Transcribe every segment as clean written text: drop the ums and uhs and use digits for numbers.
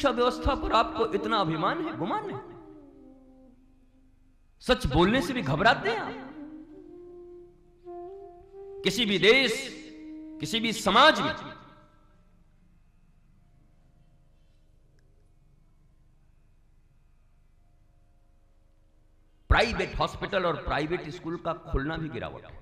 शिक्षा व्यवस्था पर आपको इतना अभिमान है, गुमान है? सच बोलने से भी घबराते हैं आप? किसी भी देश, किसी भी समाज में प्राइवेट हॉस्पिटल और प्राइवेट स्कूल का खुलना भी गिरावट है।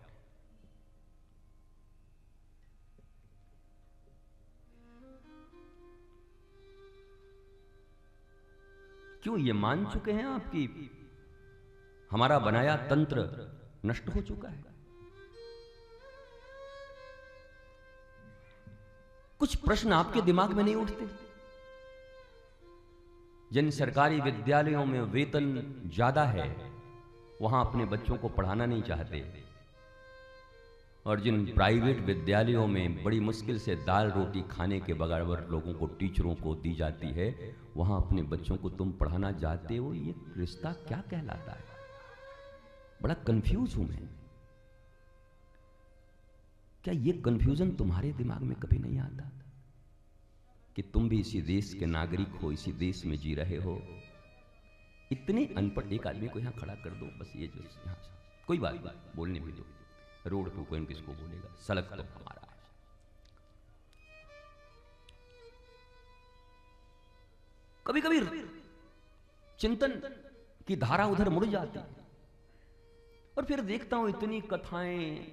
क्यों? ये मान चुके हैं आप कि हमारा बनाया तंत्र नष्ट हो चुका है। कुछ प्रश्न आपके दिमाग में नहीं उठते? जिन सरकारी विद्यालयों में वेतन ज्यादा है वहां अपने बच्चों को पढ़ाना नहीं चाहते, और जिन प्राइवेट विद्यालयों में बड़ी मुश्किल से दाल रोटी खाने के बराबर लोगों को, टीचरों को दी जाती है, वहां अपने बच्चों को तुम पढ़ाना चाहते हो। ये रिश्ता क्या कहलाता है? बड़ा कंफ्यूज हूं मैं। क्या ये कंफ्यूजन तुम्हारे दिमाग में कभी नहीं आता कि तुम भी इसी देश के नागरिक हो, इसी देश में जी रहे हो? इतने अनपढ़, एक आदमी को यहां खड़ा कर दो बस, ये जो यहां, कोई बात नहीं, बोलने भी दो। रोड पे कोई किसको बोलेगा, सड़क तो हमारा है। कभी कभी चिंतन की धारा उधर मुड़ जाती है और फिर देखता हूं इतनी कथाएं,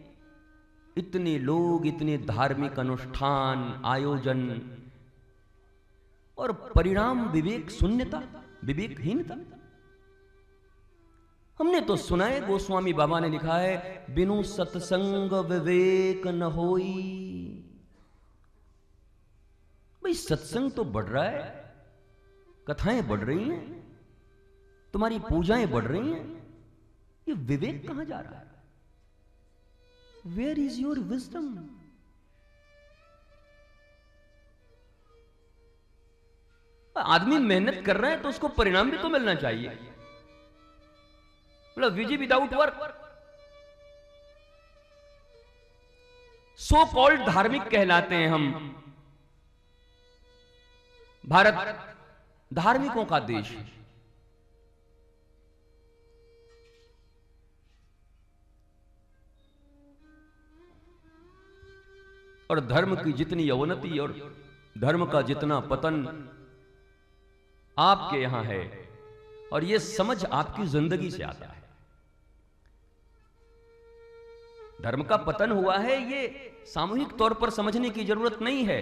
इतने लोग, इतने धार्मिक अनुष्ठान, आयोजन, और परिणाम विवेक शून्यता, विवेकहीनता। हमने तो सुना है, गोस्वामी बाबा ने लिखा है, बिनु सत्संग विवेक न होई। भाई सत्संग तो बढ़ रहा है, कथाएं बढ़ रही हैं, तुम्हारी पूजाएं बढ़ रही हैं, ये विवेक कहां जा रहा है? Where is your wisdom? आदमी मेहनत कर रहा है तो उसको परिणाम भी तो मिलना चाहिए। मतलब विजी विदाउट वर्क। सो कॉल्ड धार्मिक कहलाते हैं हम। भारत धार्मिकों का देश है। और धर्म की जितनी अवनति और धर्म का जितना पतन आपके यहां है, और यह समझ आपकी जिंदगी से आता है। धर्म का पतन हुआ है, यह सामूहिक तौर पर समझने की जरूरत नहीं है।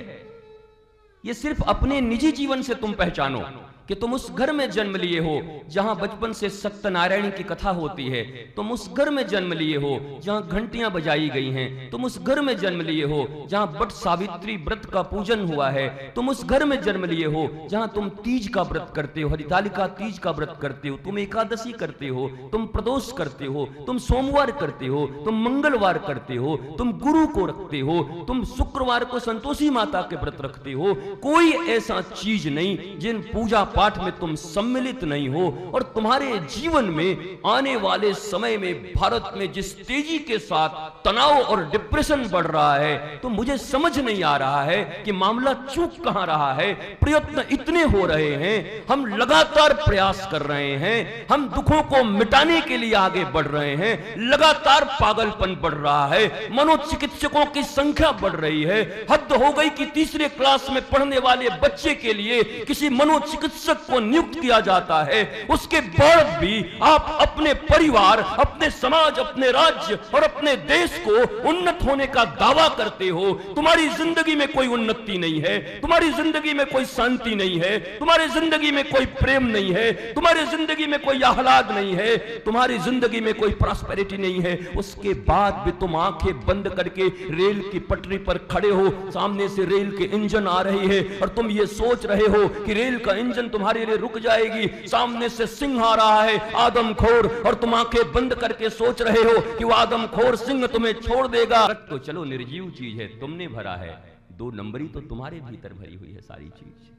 यह सिर्फ अपने निजी जीवन से तुम पहचानो कि तुम उस घर में जन्म लिए हो जहां बचपन से सत्यनारायण की कथा होती है। तुम उस घर में जन्म लिए हो जहां घंटियां बजाई गई हैं। तुम उस घर में जन्म लिए हो जहां बट सावित्री व्रत का पूजन हुआ है। तुम उस घर में जन्म लिए हो जहां तुम तीज का व्रत करते हो, हरितालिका तीज का व्रत करते हो, तुम एकादशी करते हो, तुम प्रदोष करते हो, तुम सोमवार करते हो, तुम मंगलवार करते हो, तुम गुरु को रखते हो, तुम शुक्रवार को संतोषी माता के व्रत रखते हो। कोई ऐसा चीज नहीं जिन पूजा पाठ में तुम सम्मिलित नहीं हो। और तुम्हारे जीवन में आने वाले समय में भारत में जिस तेजी के साथ तनाव और डिप्रेशन बढ़ रहा है, तो मुझे समझ नहीं आ रहा है कि मामला चूक कहां रहा है। प्रयत्न इतने हो रहे हैं, हम लगातार प्रयास कर रहे हैं, हम दुखों को मिटाने के लिए आगे बढ़ रहे हैं, लगातार पागलपन बढ़ रहा है, मनोचिकित्सकों की संख्या बढ़ रही है। हद हो गई कि तीसरे क्लास में पढ़ने वाले बच्चे के लिए किसी मनोचिकित्सक को नियुक्त किया जाता है। उसके बाद भी आप अपने परिवार, अपने समाज, अपने राज्य और अपने देश को उन्नत होने का दावा करते हो। तुम्हारी जिंदगी में कोई उन्नति नहीं है, तुम्हारी जिंदगी में कोई शांति नहीं है, तुम्हारी जिंदगी में कोई प्रेम नहीं है, तुम्हारी जिंदगी में कोई आह्लाद नहीं है, तुम्हारी जिंदगी में कोई प्रॉस्पेरिटी नहीं है। उसके बाद भी तुम आंखें बंद करके रेल की पटरी पर खड़े हो, सामने से रेल के इंजन आ रही है और तुम ये सोच रहे हो कि रेल का इंजन तुम्हारे लिए रुक जाएगी। सामने से सिंह आ रहा है, आदमखोर, और तुम आंखें बंद करके सोच रहे हो कि वो आदमखोर सिंह तुम्हें छोड़ देगा। तो चलो निर्जीव चीज है, तुमने भरा है, 2 नंबरी तो तुम्हारे भीतर भरी हुई है सारी चीज।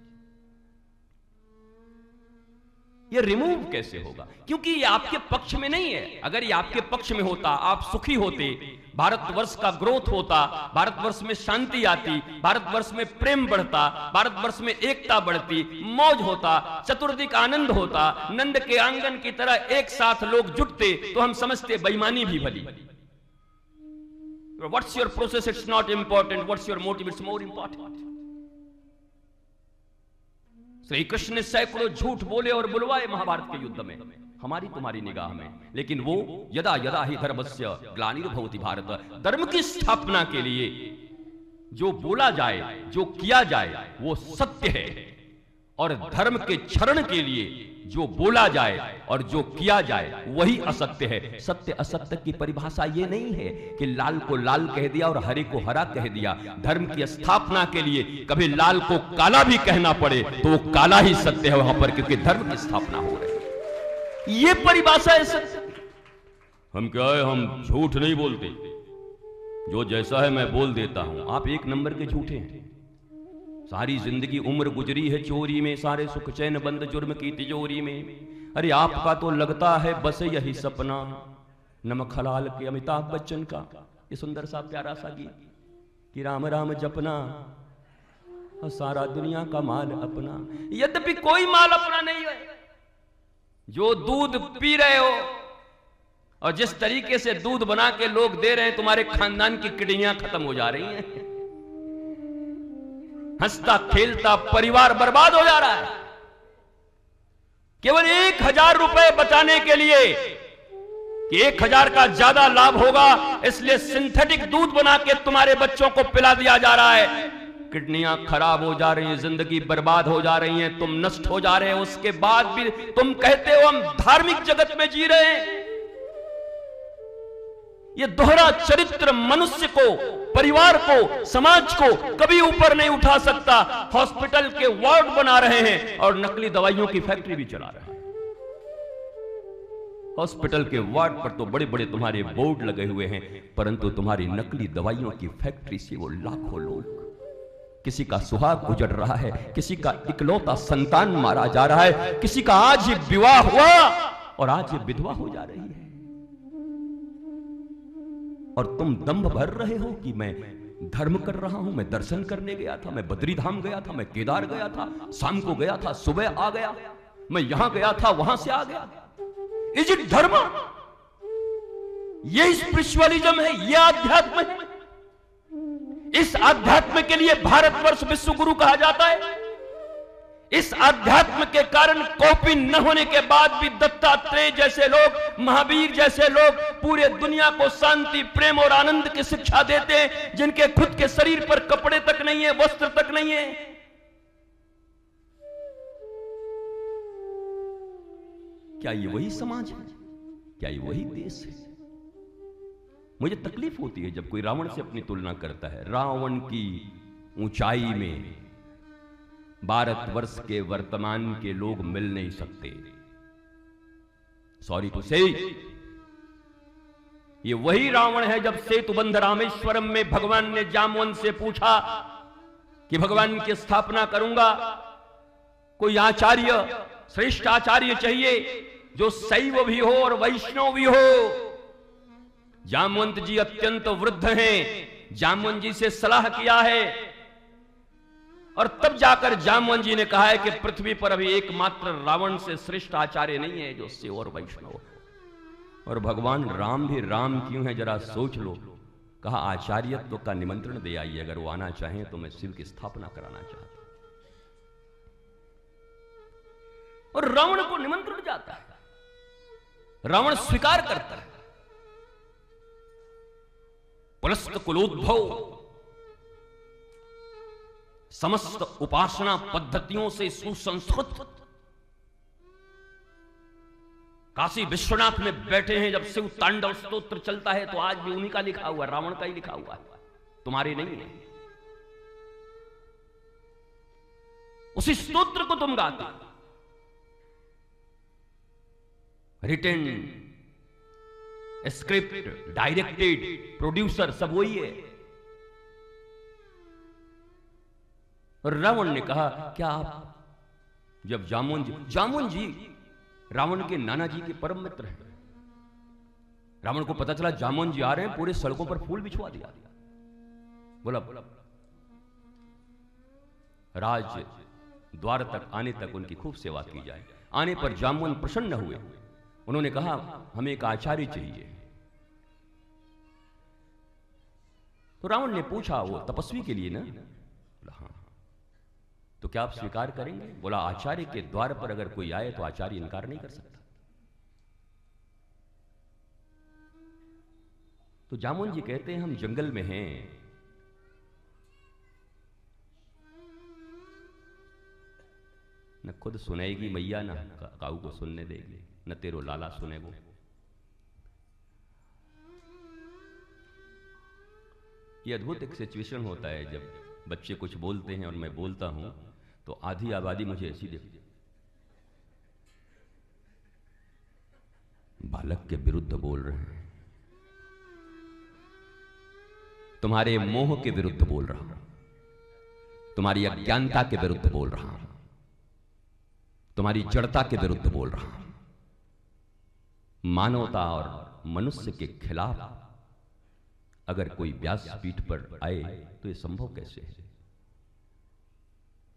ये रिमूव कैसे होगा? क्योंकि ये आपके पक्ष में नहीं है। अगर ये आपके पक्ष में होता, आप सुखी होते, भारतवर्ष का ग्रोथ होता, भारतवर्ष में शांति आती, भारतवर्ष में प्रेम बढ़ता, भारतवर्ष में एकता बढ़ती, मौज होता, चतुर्दिक आनंद होता, नंद के आंगन की तरह एक साथ लोग जुटते, तो हम समझते बेईमानी भी भली। What's your process, it's not important, what's your motive, it's more important. Shri Krishna ने सैकड़ों झूठ बोले और बुलवाए महाभारत के युद्ध में, हमारी तुम्हारी निगाह में, लेकिन वो यदा यदा ही धर्मस्य ग्लानिर्भवति भारत, धर्म की स्थापना के लिए जो बोला जाए, जो किया जाए वो सत्य है, और धर्म के क्षरण के लिए जो बोला जाए और जो किया जाए वही असत्य है। सत्य असत्य की परिभाषा ये नहीं है कि लाल को लाल कह दिया और हरे को हरा कह दिया। धर्म की स्थापना के लिए कभी लाल को काला भी कहना पड़े तो वो काला ही सत्य है वहां पर, क्योंकि धर्म की स्थापना हो रही है। ये परिभाषा है सत्य। हम क्या है, हम झूठ नहीं बोलते, जो जैसा है मैं बोल देता हूं। आप एक नंबर के झूठे हैं। सारी जिंदगी उम्र गुजरी है चोरी में, सारे सुख चैन बंद जुर्म की तिजोरी में। अरे आपका तो लगता है बस यही सपना, नमक हलाल के अमिताभ बच्चन का ये सुंदर सा प्यारा सा गीत कि राम राम जपना और सारा दुनिया का माल अपना। यद्यपि कोई माल अपना नहीं है। जो दूध पी रहे हो और जिस तरीके से दूध बना के लोग दे रहे हैं, तुम्हारे खानदान की किडनियां खत्म हो जा रही हैं। हंसता खेलता परिवार बर्बाद हो जा रहा है, केवल 1000 रुपए बचाने के लिए कि 1000 का ज्यादा लाभ होगा, इसलिए सिंथेटिक दूध बना के तुम्हारे बच्चों को पिला दिया जा रहा है। किडनियां खराब हो जा रही हैं, जिंदगी बर्बाद हो जा रही है, तुम नष्ट हो जा रहे हो। उसके बाद भी तुम कहते हो हम धार्मिक जगत में जी रहे हैं। ये दोहरा चरित्र मनुष्य को, परिवार को, समाज को कभी ऊपर नहीं उठा सकता। हॉस्पिटल के वार्ड बना रहे हैं और नकली दवाइयों की फैक्ट्री भी चला रहे हैं। हॉस्पिटल के वार्ड पर तो बड़े बड़े तुम्हारे बोर्ड लगे हुए हैं, परंतु तुम्हारी नकली दवाइयों की फैक्ट्री से वो लाखों लोग, किसी का सुहाग उजड़ रहा है, किसी का इकलौता संतान मारा जा रहा है, किसी का आज ही विवाह हुआ और आज ये विधवा हो जा रही है। और तुम दंभ भर रहे हो कि मैं धर्म कर रहा हूं, मैं दर्शन करने गया था, मैं बद्री धाम गया था, मैं केदार गया था, शाम को गया था, सुबह आ गया, मैं यहां गया था, वहां से आ गया। इज इट धर्म? ये स्पिरिचुअलिज्म है, ये आध्यात्म है। इस आध्यात्म के लिए भारतवर्ष विश्व गुरु कहा जाता है। इस आध्यात्म के कारण कॉपी न होने के बाद भी दत्तात्रेय जैसे लोग, महावीर जैसे लोग पूरे दुनिया को शांति, प्रेम और आनंद की शिक्षा देते हैं, जिनके खुद के शरीर पर कपड़े तक नहीं है, वस्त्र तक नहीं है। क्या ये वही समाज है? क्या ये वही देश है? मुझे तकलीफ होती है जब कोई रावण से अपनी तुलना करता है। रावण की ऊंचाई में भारतवर्ष के वर्तमान के लोग मिल नहीं सकते। सॉरी टू से, ये वही रावण है जब सेतुबंध रामेश्वरम में भगवान ने जामवंत से पूछा कि भगवान की स्थापना करूंगा, कोई आचार्य, श्रेष्ठ आचार्य चाहिए जो शैव भी हो और वैष्णव भी हो। जामवंत जी अत्यंत वृद्ध हैं, जामवंत जी से सलाह किया है और तब जाकर जामवंत जी ने कहा है कि पृथ्वी पर अभी एकमात्र रावण से श्रेष्ठ आचार्य नहीं है जो शिव और वैष्णव। और भगवान राम भी राम क्यों है जरा सोच लो। कहा आचार्यत्व का निमंत्रण दे आइए, अगर वो आना चाहें तो मैं शिव की स्थापना कराना चाहता हूं। और रावण को निमंत्रण जाता है, रावण स्वीकार करता है। पुलस्त कुलोद्भव, समस्त उपासना पद्धतियों से सुसंस्कृत, काशी विश्वनाथ में बैठे हैं। जब शिव तांडव स्तोत्र चलता है तो आज भी उन्हीं का लिखा हुआ, रावण का ही लिखा हुआ है, तुम्हारे नहीं है। उसी स्तोत्र को तुम गाते, रिटन, स्क्रिप्ट, डायरेक्टेड, प्रोड्यूसर सब वही है। रावण ने कहा क्या आप, जब जामुन जी रावण के नाना जी के परम मित्र हैं। रावण को पता चला जामोन जी आ रहे हैं, पूरे सड़कों पर फूल बिछवा दिया। बोला राज द्वार तक आने तक उनकी खूब सेवा की जाए। आने पर जामोन प्रसन्न हुए। उन्होंने कहा हमें एक आचार्य चाहिए। तो रावण ने पूछा वो तपस्वी के लिए ना? बोला हाँ। तो क्या आप स्वीकार करेंगे? बोला आचार्य के द्वार पर अगर कोई आए तो आचार्य इनकार नहीं कर सकता। तो जामुन जी कहते हैं हम जंगल में हैं, न खुद सुनेगी मैया न काऊ को सुनने देगी, न तेरो लाला सुने वो। ये अद्भुत एक सिचुएशन होता है जब बच्चे कुछ बोलते हैं और मैं बोलता हूं तो आधी आबादी मुझे ऐसी देखती, बालक के विरुद्ध बोल रहे हैं, तुम्हारे मोह के विरुद्ध बोल रहा हूं, तुम्हारी अज्ञानता के विरुद्ध बोल रहा हूं, तुम्हारी जड़ता के विरुद्ध बोल रहा हूं। मानवता और मनुष्य के खिलाफ अगर कोई व्यासपीठ पर आए तो यह संभव कैसे है?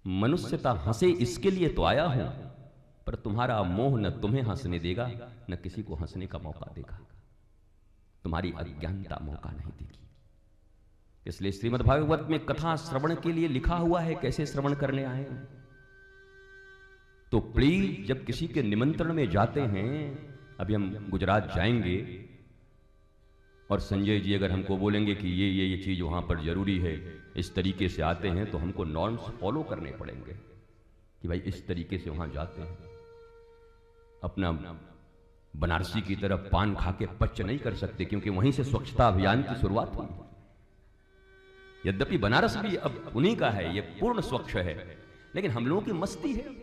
मनुष्यता हंसे इसके लिए तो आया हूं, पर तुम्हारा मोह न तुम्हें हंसने देगा न किसी को हंसने का मौका देगा। तुम्हारी अज्ञानता मौका नहीं देगी। इसलिए श्रीमद् भागवत में कथा श्रवण के लिए लिखा हुआ है, कैसे श्रवण करने आए। तो प्लीज जब किसी के निमंत्रण में जाते हैं, अभी हम गुजरात जाएंगे और संजय जी अगर हमको बोलेंगे कि ये चीज वहां पर जरूरी है, इस तरीके से आते हैं, तो हमको नॉर्म्स फॉलो करने पड़ेंगे कि भाई इस तरीके से वहां जाते हैं। अपना बनारसी की तरफ पान खा के पच नहीं कर सकते, क्योंकि वहीं से स्वच्छता अभियान की शुरुआत हुई। यद्यपि बनारस भी अब उन्हीं का है, ये पूर्ण स्वच्छ है, लेकिन हम लोगों की मस्ती है।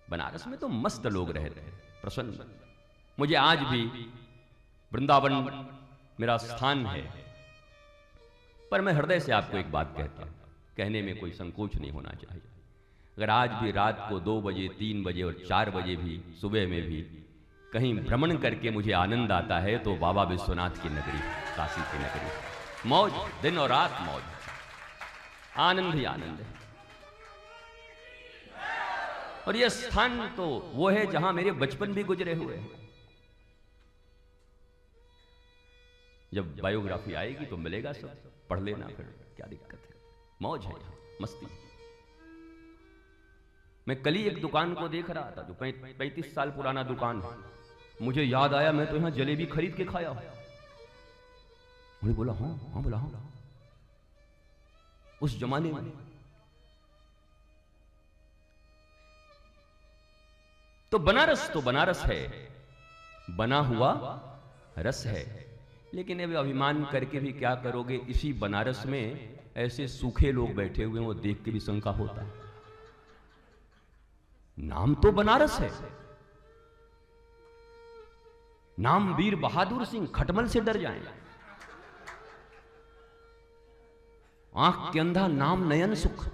बनारस में तो मस्त लोग रहते हैं, प्रसन्न। मुझे आज भी वृंदावन मेरा स्थान है, पर मैं हृदय से आपको एक बात कहता हूं, कहने में कोई संकोच नहीं होना चाहिए। अगर आज भी रात को 2 बजे, 3 बजे और 4 बजे भी सुबह में भी कहीं भ्रमण करके मुझे आनंद आता है, तो बाबा विश्वनाथ की नगरी, काशी की नगरी, मौज, दिन और रात मौज, आनंद ही आनंद है। और यह स्थान तो वो है जहां मेरे बचपन भी गुजरे हुए हैं। जब बायोग्राफी आएगी तो मिलेगा, सब पढ़ लेना, फिर क्या दिक्कत है। मौज है, मस्ती। मैं कल ही एक दुकान को देख रहा था जो 35 साल पुराना दुकान है। मुझे याद आया मैं तो यहां जलेबी खरीद के खाया हूं। मुझे बोला हाँ बोला हाँ, उस जमाने में। तो बनारस है, बना हुआ रस है। लेकिन अब अभिमान करके भी क्या करोगे? इसी बनारस में ऐसे सूखे लोग बैठे हुए हैं, वो देख के भी शंका होता है। नाम तो बनारस है, नाम वीर बहादुर सिंह, खटमल से डर जाएं। आंख के अंधा नाम नयन सुख।